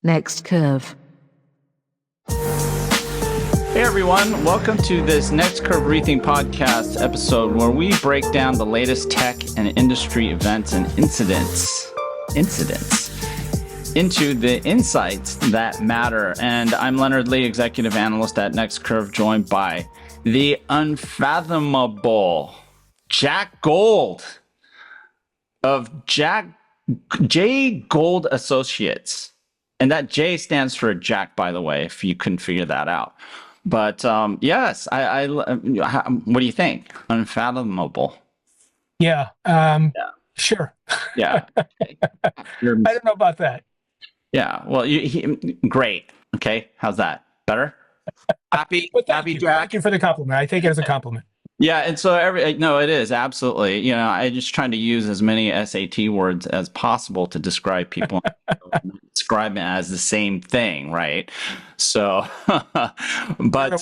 Next curve. Hey everyone, welcome to this Next Curve Rethink podcast episode where we break down the latest tech and industry events and incidents into the insights that matter. And I'm Leonard Lee, Executive Analyst at Next Curve, joined by the unfathomable J.Gold of J.Gold Associates. And that J stands for Jack, by the way, if you couldn't figure that out. But yes, what do you think? Unfathomable. Yeah. Sure. Yeah. I don't know about that. Yeah. Well, great. Okay. How's that? Better? Happy? Happy, Jack? Thank you for the compliment. I take it as a compliment. Yeah, and so no, it is absolutely. You know, I just trying to use as many SAT words as possible to describe people, describe it as the same thing, right? So, but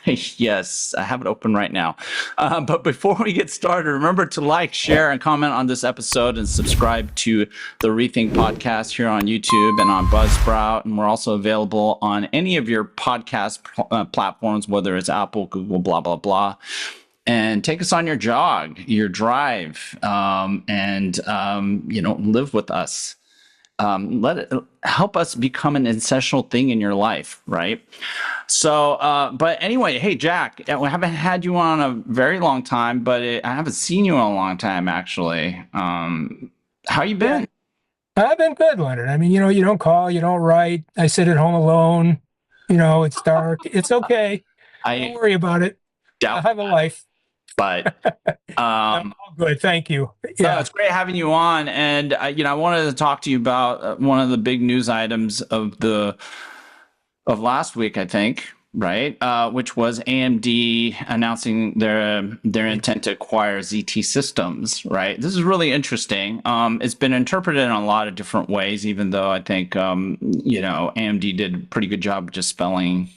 yes, I have it open right now. But before we get started, remember to like, share, and comment on this episode, and subscribe to the Rethink podcast here on YouTube and on Buzzsprout. And we're also available on any of your podcast platforms, whether it's Apple, Google, blah, blah, blah. And take us on your jog, your drive, and live with us. Let it help us become an essential thing in your life, right? So, but anyway, hey, Jack, we haven't had you on a very long time, but I haven't seen you in a long time, actually. How you been? I've been good, Leonard. I mean, you don't call, you don't write. I sit at home alone. It's dark. It's okay. Don't worry about it. I have a life. But I'm all good, thank you. Yeah, it's great having you on, and I wanted to talk to you about one of the big news items of last week, I think, right? Which was AMD announcing their intent to acquire ZT Systems, right? This is really interesting. It's been interpreted in a lot of different ways, even though I think AMD did a pretty good job of just spelling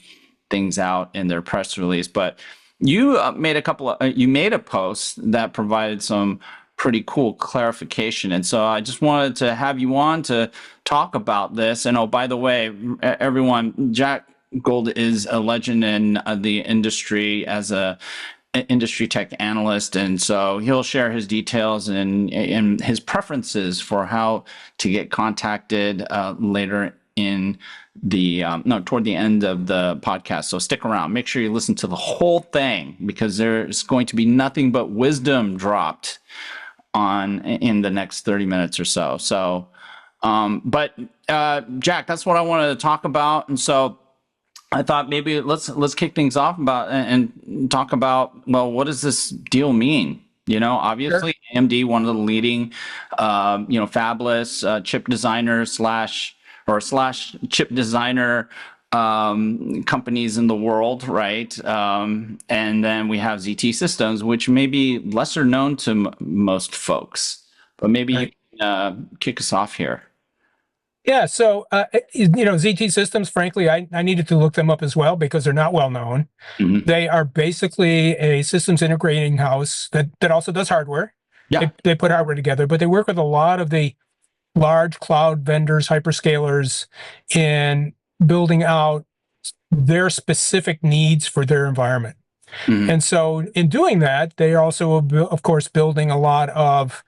things out in their press release, but. You made a post that provided some pretty cool clarification. And so I just wanted to have you on to talk about this. And oh, by the way, everyone, J.Gold is a legend in the industry as an industry tech analyst. And so he'll share his details and his preferences for how to get contacted later in toward the end of the podcast. So stick around. Make sure you listen to the whole thing, because there's going to be nothing but wisdom dropped in the next 30 minutes or so. So, but Jack, that's what I wanted to talk about. And so I thought maybe let's kick things off and talk about, well, what does this deal mean? Obviously, sure. AMD, one of the leading, fabless chip designer slash chip designer companies in the world, right? And then we have ZT Systems, which may be lesser known to most folks, but maybe right. You can kick us off here. Yeah, so, ZT Systems, frankly, I needed to look them up as well because they're not well known. Mm-hmm. They are basically a systems integrating house that also does hardware. Yeah. They put hardware together, but they work with a lot of the large cloud vendors, hyperscalers, in building out their specific needs for their environment. Mm-hmm. And so in doing that, they are also, of course, building a lot of,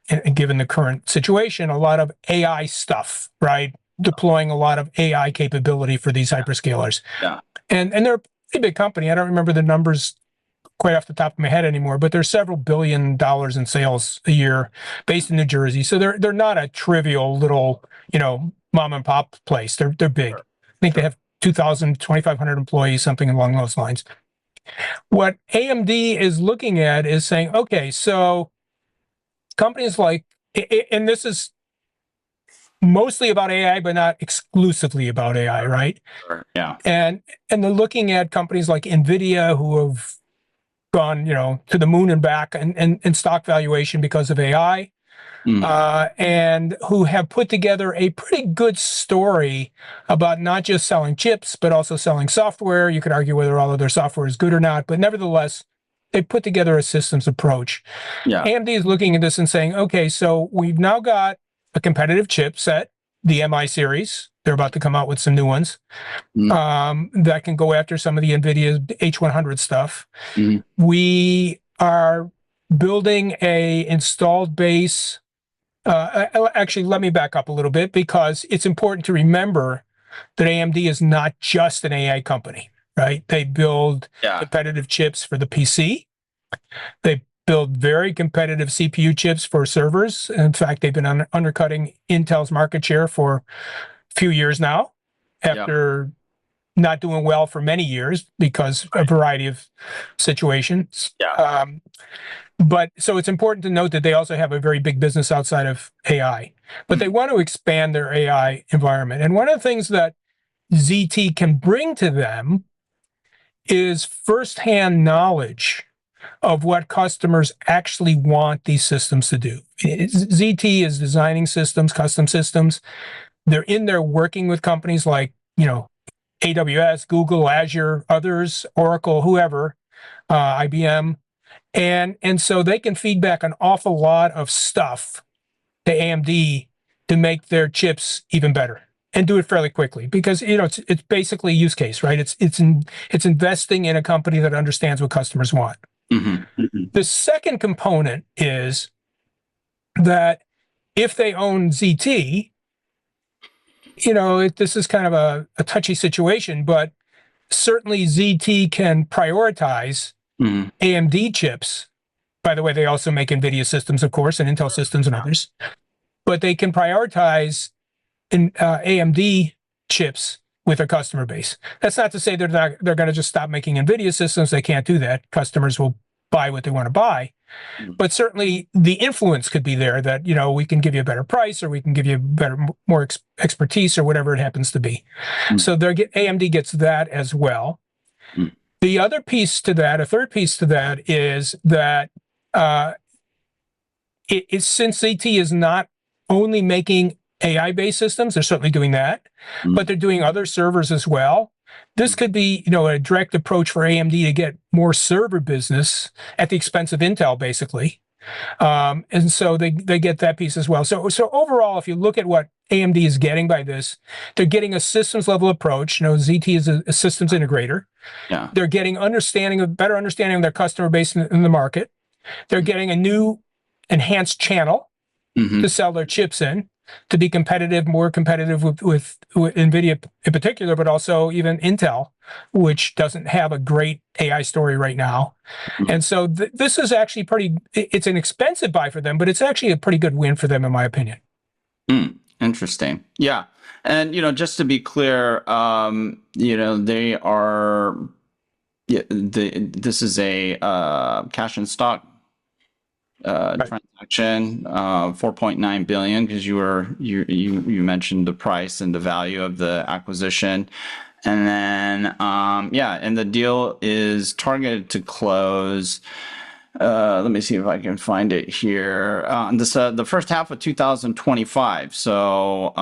and given the current situation, a lot of AI stuff, right? Deploying a lot of AI capability for these hyperscalers. Yeah. And they're a pretty big company. I don't remember the numbers quite off the top of my head anymore, but there's several $billion in sales a year based in New Jersey. So they're not a trivial little, mom and pop place. They're big. Sure. I think they have 2,000, 2,500 employees, something along those lines. What AMD is looking at is saying, okay, so companies like, and this is mostly about AI, but not exclusively about AI, right? Sure. Yeah. And they're looking at companies like Nvidia, who have gone, to the moon and back and stock valuation because of AI, and who have put together a pretty good story about not just selling chips, but also selling software. You could argue whether all of their software is good or not, but nevertheless, they put together a systems approach. Yeah. AMD is looking at this and saying, okay, so we've now got a competitive chipset the MI series. They're about to come out with some new ones that can go after some of the Nvidia H100 stuff. We are building a installed base. Actually, let me back up a little bit, because it's important to remember that AMD is not just an AI company, right? They build competitive chips for the PC. They build very competitive CPU chips for servers. In fact, they've been undercutting Intel's market share for a few years now, after not doing well for many years because of a variety of situations. But so it's important to note that they also have a very big business outside of AI, but they want to expand their AI environment. And one of the things that ZT can bring to them is firsthand knowledge of what customers actually want these systems to do. ZT is designing systems, custom systems. They're in there working with companies like, AWS, Google, Azure, others, Oracle, whoever, IBM. And so they can feed back an awful lot of stuff to AMD to make their chips even better and do it fairly quickly, because it's basically use case, right? It's investing in a company that understands what customers want. The second component is that if they own ZT, this is kind of a touchy situation, but certainly ZT can prioritize AMD chips. By the way, they also make Nvidia systems, of course, and Intel systems and others. But they can prioritize AMD chips with their customer base. That's not to say they're going to just stop making Nvidia systems. They can't do that. Customers will buy what they want to buy. But certainly the influence could be there that, we can give you a better price, or we can give you more expertise, or whatever it happens to be. So AMD gets that as well. The other piece to that, a third piece to that, is that since ZT is not only making AI-based systems, they're certainly doing that, but they're doing other servers as well. This could be, a direct approach for AMD to get more server business at the expense of Intel, basically. And so they get that piece as well. So overall, if you look at what AMD is getting by this, they're getting a systems level approach. ZT is a systems integrator. They're getting better understanding of their customer base in the market. They're getting a new enhanced channel to sell their chips in, to be more competitive with Nvidia in particular, but also even Intel, which doesn't have a great AI story right now. And so this is actually it's an expensive buy for them, but it's actually a pretty good win for them, in my opinion. Interesting. Yeah. And, just to be clear, they are, this is a cash and stock transaction, 4.9 billion, because you mentioned the price and the value of the acquisition. And then, and the deal is targeted to close. Let me see if I can find it here. The first half of 2025. So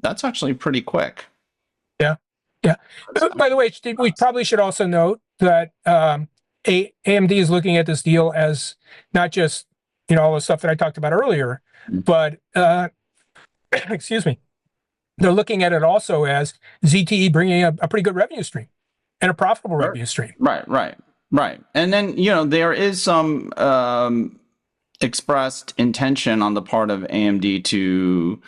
that's actually pretty quick. Yeah. By the way, Steve, we probably should also note that AMD is looking at this deal as not just all the stuff that I talked about earlier, but excuse me, they're looking at it also as ZTE bringing a pretty good revenue stream and a profitable revenue stream. Right. And then, there is some expressed intention on the part of AMD to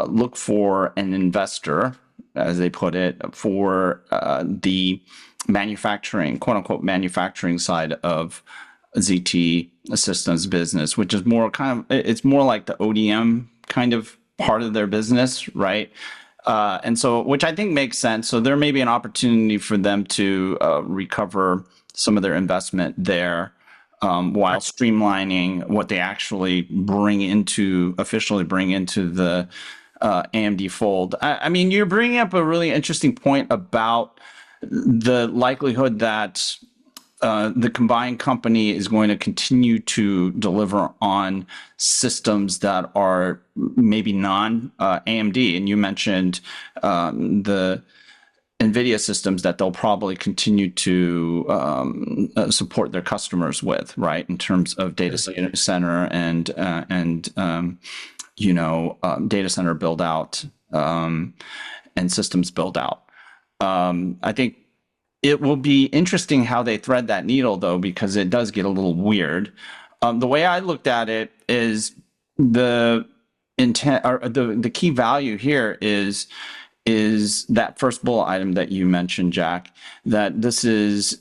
look for an investor, as they put it, for the manufacturing, quote unquote, manufacturing side of ZT Systems business, which is more it's more like the ODM kind of part of their business, right? And so, which I think makes sense. So there may be an opportunity for them to recover some of their investment there, while streamlining what they actually officially bring into the AMD fold. I mean, you're bringing up a really interesting point about the likelihood that the combined company is going to continue to deliver on systems that are maybe non-AMD. And you mentioned the Nvidia systems that they'll probably continue to support their customers with, right, in terms of data center and data center build out and systems build out. I think it will be interesting how they thread that needle, though, because it does get a little weird. The way I looked at it is the intent, or the key value here is that first bullet item that you mentioned, Jack, that this is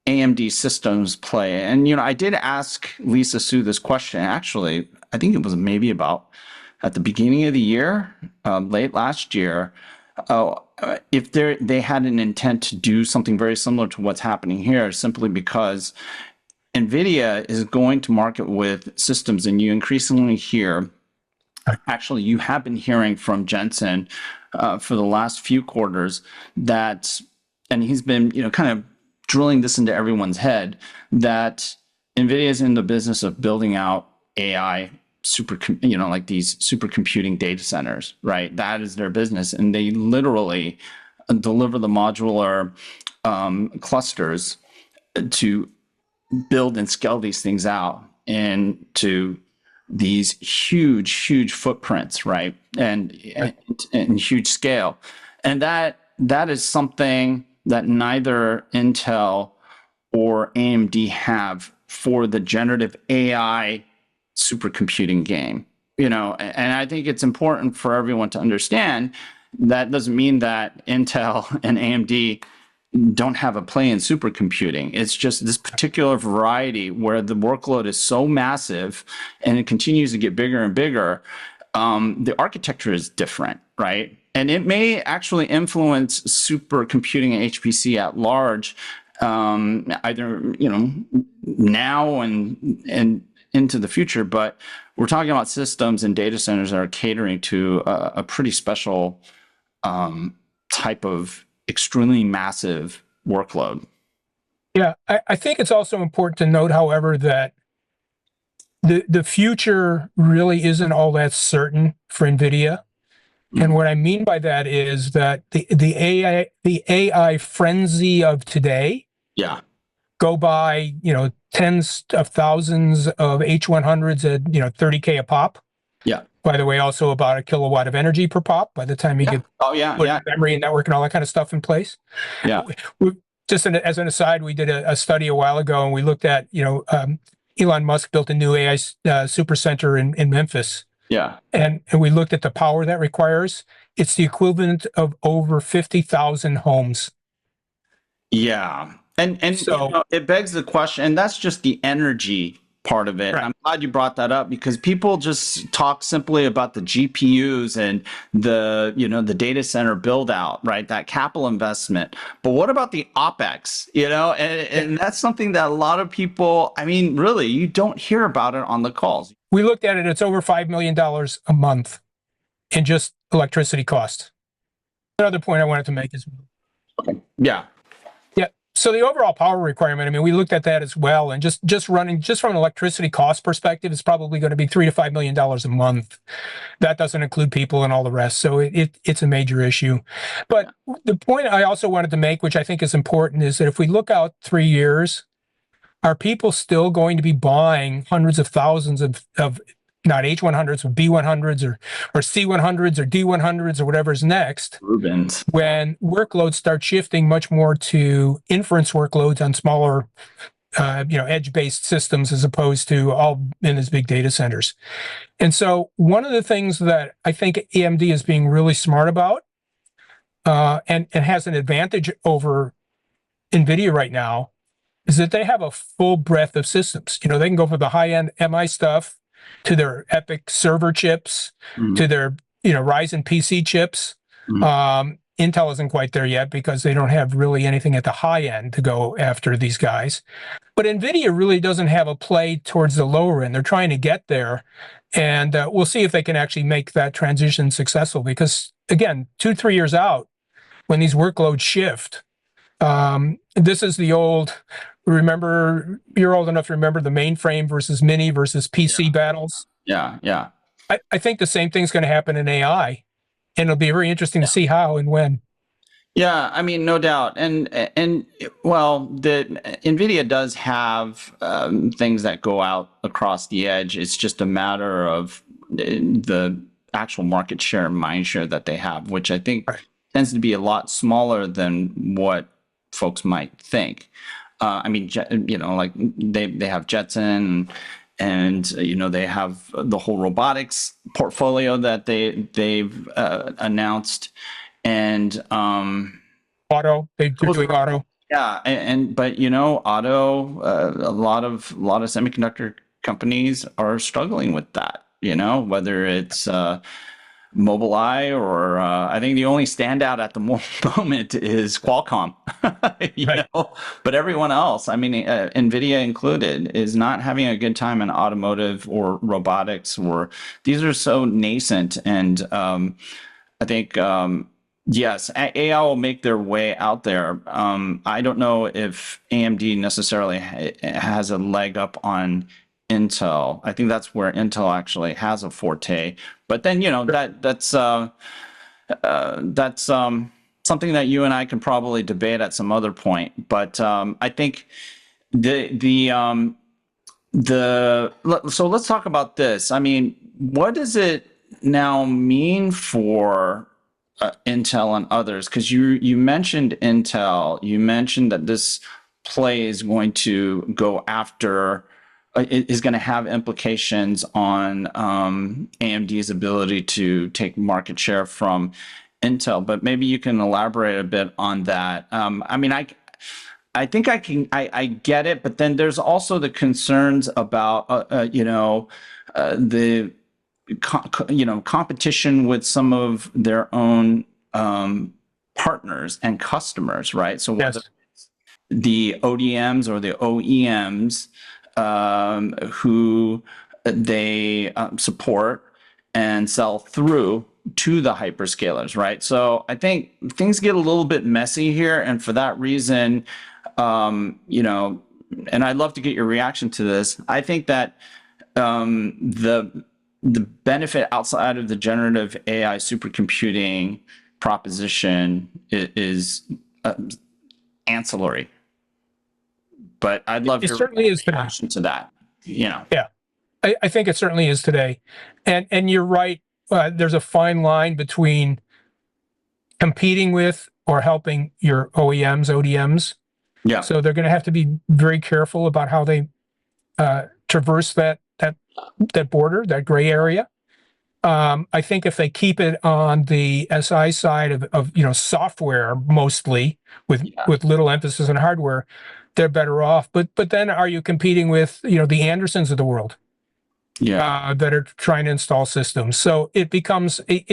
AMD Systems play. And, I did ask Lisa Su this question. Actually, I think it was maybe about at the beginning of the year, late last year, if they had an intent to do something very similar to what's happening here, simply because Nvidia is going to market with systems, and you increasingly hear, actually, you have been hearing from Jensen for the last few quarters that, and he's been, kind of drilling this into everyone's head, that Nvidia is in the business of building out AI like these supercomputing data centers, right? That is their business. And they literally deliver the modular clusters to build and scale these things out into these huge footprints, right? And huge scale. And that is something that neither Intel or AMD have for the generative AI supercomputing game, and I think it's important for everyone to understand that doesn't mean that Intel and AMD don't have a play in supercomputing. It's just this particular variety where the workload is so massive and it continues to get bigger and bigger. The architecture is different, right? And it may actually influence supercomputing and HPC at large, either now and into the future. But we're talking about systems and data centers that are catering to a pretty special type of extremely massive workload. Yeah, I think it's also important to note, however, that the future really isn't all that certain for NVIDIA. And what I mean by that is that the AI frenzy of today, go by tens of thousands of H100s at $30K a pop. Yeah. By the way, also about a kilowatt of energy per pop by the time you get memory and network and all that kind of stuff in place. Yeah. Just as an aside, we did a study a while ago, and we looked at Elon Musk built a new AI super center in Memphis. Yeah. And we looked at the power that requires. It's the equivalent of over 50,000 homes. Yeah. And so it begs the question, and that's just the energy part of it. Right. I'm glad you brought that up, because people just talk simply about the GPUs and the data center build out, right? That capital investment. But what about the OpEx? And that's something that a lot of people, really, you don't hear about it on the calls. We looked at it, it's over $5 million a month in just electricity costs. Another point I wanted to make is, yeah. So the overall power requirement, we looked at that as well, and just from an electricity cost perspective, it's probably going to be $3 to $5 million a month. That doesn't include people and all the rest. So it's a major issue. But the point I also wanted to make, which I think is important, is that if we look out 3 years, are people still going to be buying hundreds of thousands of not H100s, but B100s or C100s or D100s or whatever's next, Rubens, when workloads start shifting much more to inference workloads on smaller, edge-based systems, as opposed to all in these big data centers. And so one of the things that I think AMD is being really smart about, and has an advantage over NVIDIA right now, is that they have a full breadth of systems. They can go for the high-end MI stuff, to their EPYC server chips, to their Ryzen PC chips. Intel isn't quite there yet because they don't have really anything at the high end to go after these guys. But NVIDIA really doesn't have a play towards the lower end. They're trying to get there, and we'll see if they can actually make that transition successful, because, again, 2-3 years out, when these workloads shift, this is the old... Remember, you're old enough to remember the mainframe versus mini versus PC battles. Yeah. I think the same thing's going to happen in AI, and it'll be very interesting to see how and when. Yeah, no doubt. And well, the NVIDIA does have things that go out across the edge. It's just a matter of the actual market share and mind share that they have, which I think tends to be a lot smaller than what folks might think. I mean, like they have Jetson, and they have the whole robotics portfolio that they've announced, and auto. They're doing auto. Yeah, but auto, a lot of semiconductor companies are struggling with that. Whether it's Mobileye or I think the only standout at the moment is Qualcomm. But everyone else, I mean, Nvidia included, is not having a good time in automotive or robotics. Or these are so nascent, and I think. Yes, AI will make their way out there. I don't know if AMD necessarily has a leg up on Intel. I think that's where Intel actually has a forte. But then that's something that you and I can probably debate at some other point. But I think so let's talk about this. I mean, what does it now mean for Intel and others? Because you mentioned Intel, you mentioned that this play is going to go after, is going to have implications on AMD's ability to take market share from Intel. But maybe you can elaborate a bit on that. I mean, I think I get it, but then there's also the concerns about the competition with some of their own partners and customers, right? So whether it's the ODMs or the OEMs who they support and sell through to the hyperscalers, right? So I think things get a little bit messy here, and for that reason, and I'd love to get your reaction to this. I think that the benefit outside of the generative AI supercomputing proposition is ancillary. But I'd love your reaction to that. Yeah, I think it certainly is today, and you're right. There's a fine line between competing with or helping your OEMs, ODMs. Yeah. So they're going to have to be very careful about how they traverse that border, that gray area. I think if they keep it on the SI side of software mostly, with little emphasis on hardware, they're better off. But then are you competing with the Andersons of the world? That are trying to install systems. So it becomes a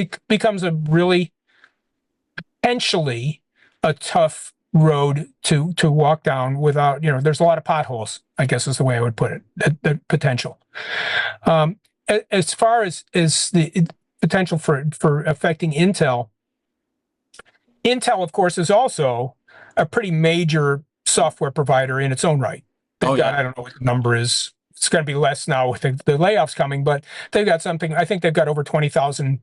really potentially a tough road to walk down without, there's a lot of potholes, I guess is the way I would put it, the potential. As far as the potential for affecting Intel, of course, is also a pretty major software provider in its own right. They've got, I don't know what the number is. It's going to be less now with the layoffs coming, but they've got something. I think they've got over 20,000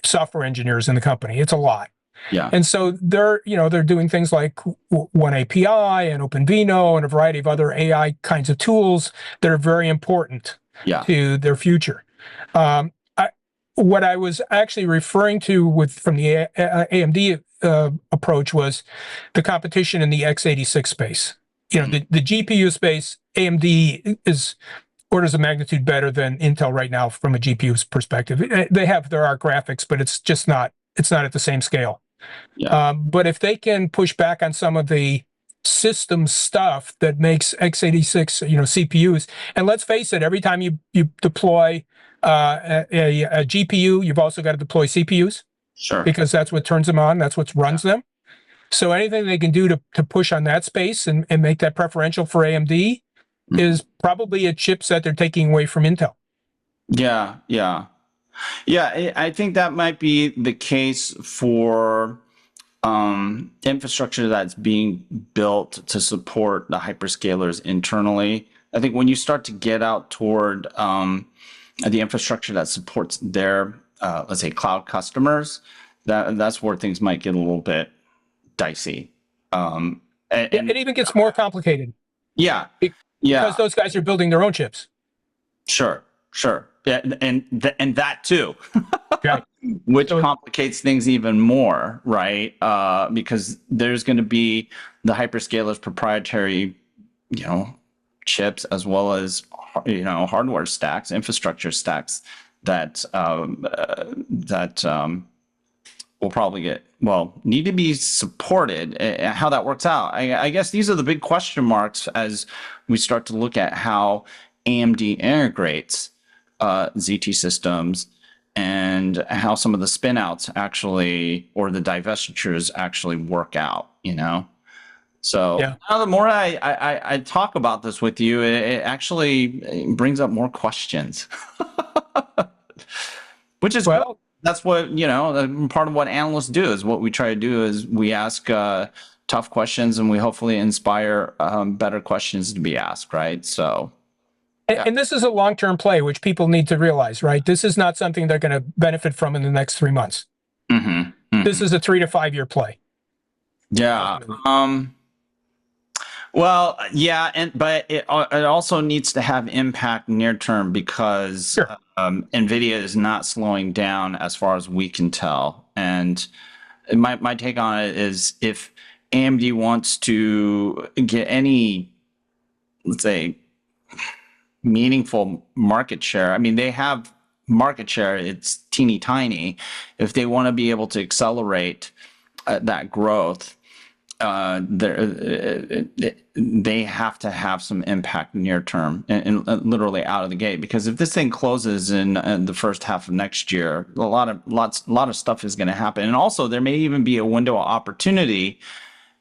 software engineers in the company. It's a lot. Yeah. And so they're doing things like One API and OpenVINO and a variety of other AI kinds of tools that are very important to their future. What I was actually referring to from the AMD approach was the competition in the x86 space. The GPU space, AMD is orders of magnitude better than Intel right now from a GPU perspective. They have their ARC graphics, but it's not at the same scale. But if they can push back on some of the system stuff that makes x86 CPUs, and let's face it, every time you deploy a GPU, you've also got to deploy CPUs, because that's what turns them on, that's what runs them. So anything they can do to push on that space and make that preferential for AMD is probably a chipset they're taking away from Intel. Yeah. I think that might be the case for infrastructure that's being built to support the hyperscalers internally. I think when you start to get out toward the infrastructure that supports their, let's say, cloud customers, that's where things might get a little bit dicey. It even gets more complicated. Because those guys are building their own chips. Sure. Yeah, and that too, Right. which So, complicates things even more, right? Because there's going to be the hyperscalers' proprietary, chips, as well as hardware stacks, infrastructure stacks that will probably need to be supported. How that works out, I guess these are the big question marks as we start to look at how AMD integrates ZT Systems and how some of the spinouts actually, or the divestitures actually work out, So yeah. now the more I talk about this with you, it actually brings up more questions, which is Well, that's what part of what analysts do. Is what we try to do is we ask tough questions, and we hopefully inspire better questions to be asked, right? So and this is a long-term play, which people need to realize, right? This is not something they're going to benefit from in the next 3 months. This is a 3 to 5 year play. Yeah. Well, yeah, but it also needs to have impact near term, because Sure. Nvidia is not slowing down as far as we can tell. And my take on it is, if AMD wants to get any, let's say, meaningful market share, I mean, they have market share, it's teeny tiny. If they want to be able to accelerate that growth, they have to have some impact near term, and literally out of the gate. Because if this thing closes in the first half of next year, a lot of stuff is going to happen. And also, there may even be a window of opportunity,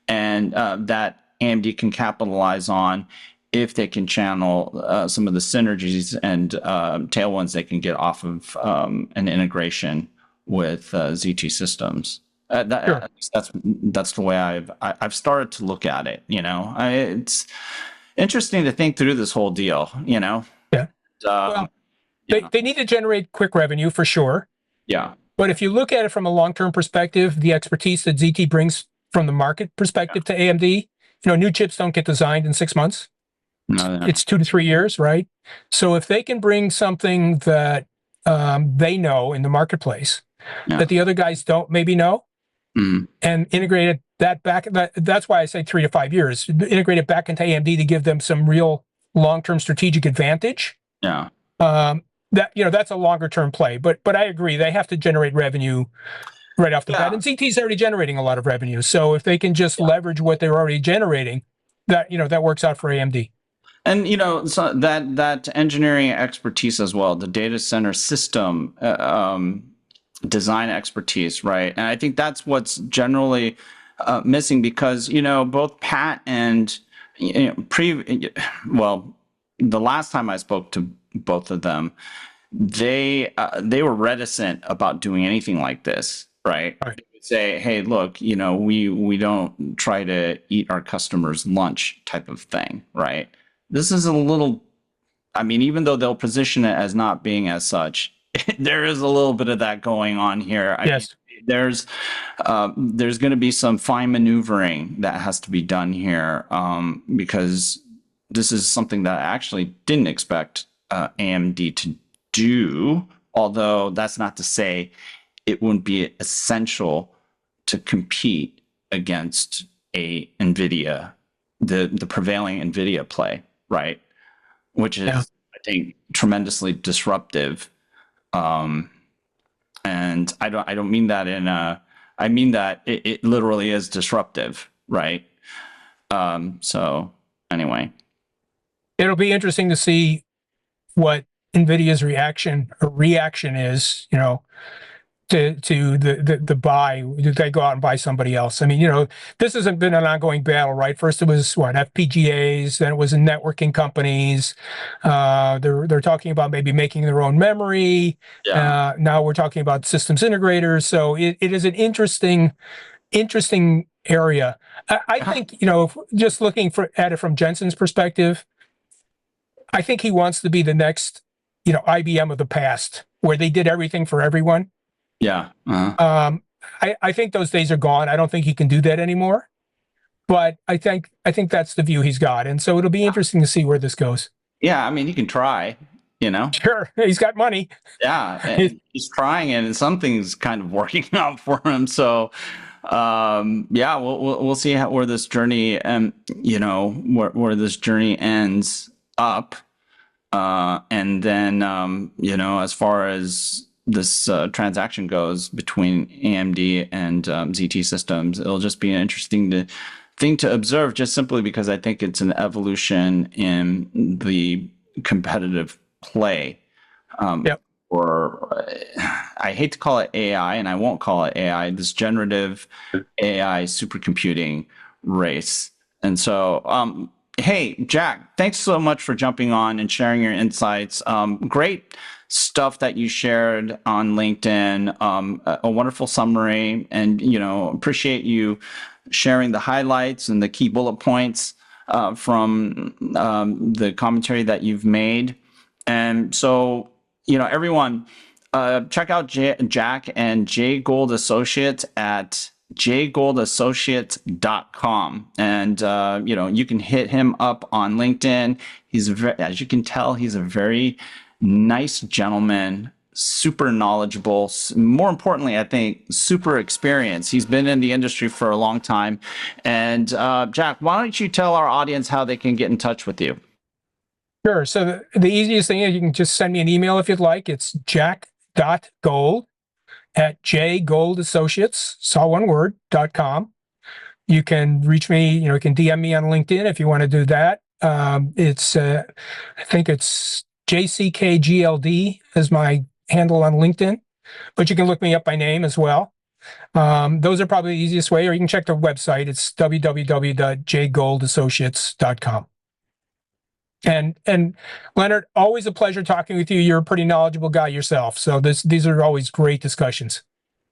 and that AMD can capitalize on, if they can channel some of the synergies and tailwinds they can get off of an integration with ZT Systems. Sure. That's the way I've started to look at it. It's interesting to think through this whole deal. Yeah. Well, they need to generate quick revenue for sure. Yeah. But if you look at it from a long-term perspective, the expertise that ZT brings from the market perspective to AMD, new chips don't get designed in 6 months. No. It's 2 to 3 years, right? So if they can bring something that they know in the marketplace that the other guys don't maybe know, and integrate it that's why I say 3 to 5 years. Integrate it back into AMD to give them some real long-term strategic advantage. Yeah. That's a longer-term play. But I agree, they have to generate revenue right off the bat. And ZT's already generating a lot of revenue. So if they can just leverage what they're already generating, that works out for AMD. And so that engineering expertise as well, the data center system design expertise, right? And I think that's what's generally missing, because both Pat and the last time I spoke to both of them, they were reticent about doing anything like this, right? Right. They would say, hey, look, we don't try to eat our customers' lunch type of thing, right? This is a little, even though they'll position it as not being as such, there is a little bit of that going on here. Yes. There's going to be some fine maneuvering that has to be done here, because this is something that I actually didn't expect AMD to do, although that's not to say it wouldn't be essential to compete against a Nvidia, the prevailing Nvidia play, right? Which is, I think, tremendously disruptive. And I don't mean that I mean that it literally is disruptive, right? So anyway, it'll be interesting to see what Nvidia's reaction is, to the buy. Do they go out and buy somebody else? This hasn't been an ongoing battle, right? First it was FPGAs, then it was in networking companies. They're talking about maybe making their own memory. Now we're talking about systems integrators. So it is an interesting area. I think, just looking at it from Jensen's perspective, I think he wants to be the next, IBM of the past, where they did everything for everyone. Yeah. Uh-huh. I think those days are gone. I don't think he can do that anymore. But I think that's the view he's got. And so it'll be interesting to see where this goes. Yeah, you can try. you know? Sure, he's got money. Yeah, and he's trying it, and something's kind of working out for him. So, yeah, we'll see where this journey, where this journey ends up. And then, as far as this transaction goes between AMD and ZT Systems, it'll just be an interesting thing to observe, just simply because I think it's an evolution in the competitive play. Yep. Or I hate to call it AI, and I won't call it AI, this generative AI supercomputing race. And so, hey, Jack, thanks so much for jumping on and sharing your insights. Great stuff that you shared on LinkedIn, a wonderful summary, and, appreciate you sharing the highlights and the key bullet points from the commentary that you've made. And so, everyone, check out Jack and J.Gold Associates at JGoldAssociates.com. And, you can hit him up on LinkedIn. As you can tell, he's a very nice gentleman, super knowledgeable. More importantly, I think, super experienced. He's been in the industry for a long time. And, Jack, why don't you tell our audience how they can get in touch with you? Sure. So the easiest thing is you can just send me an email if you'd like. It's jack.gold@JGoldAssociates, it's all one word, .com. You can reach me, you can DM me on LinkedIn if you want to do that. I think it's JCKGLD is my handle on LinkedIn, but you can look me up by name as well. Those are probably the easiest way, or you can check the website. It's www.jgoldassociates.com. And Leonard, always a pleasure talking with you. You're a pretty knowledgeable guy yourself. So these are always great discussions.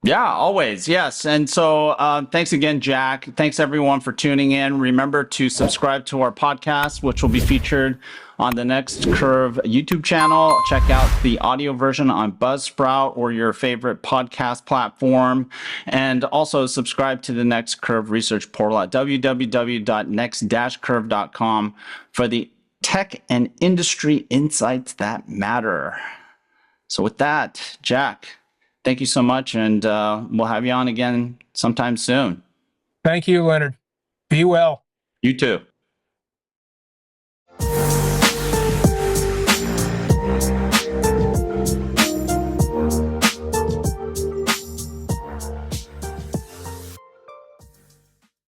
Yeah, always. Yes. And so thanks again, Jack. Thanks everyone for tuning in. Remember to subscribe to our podcast, which will be featured on the Next Curve YouTube channel. Check out the audio version on Buzzsprout or your favorite podcast platform. And also subscribe to the Next Curve research portal at www.next-curve.com for the tech and industry insights that matter. So with that, Jack, thank you so much, and we'll have you on again sometime soon. Thank you, Leonard. Be well. You too.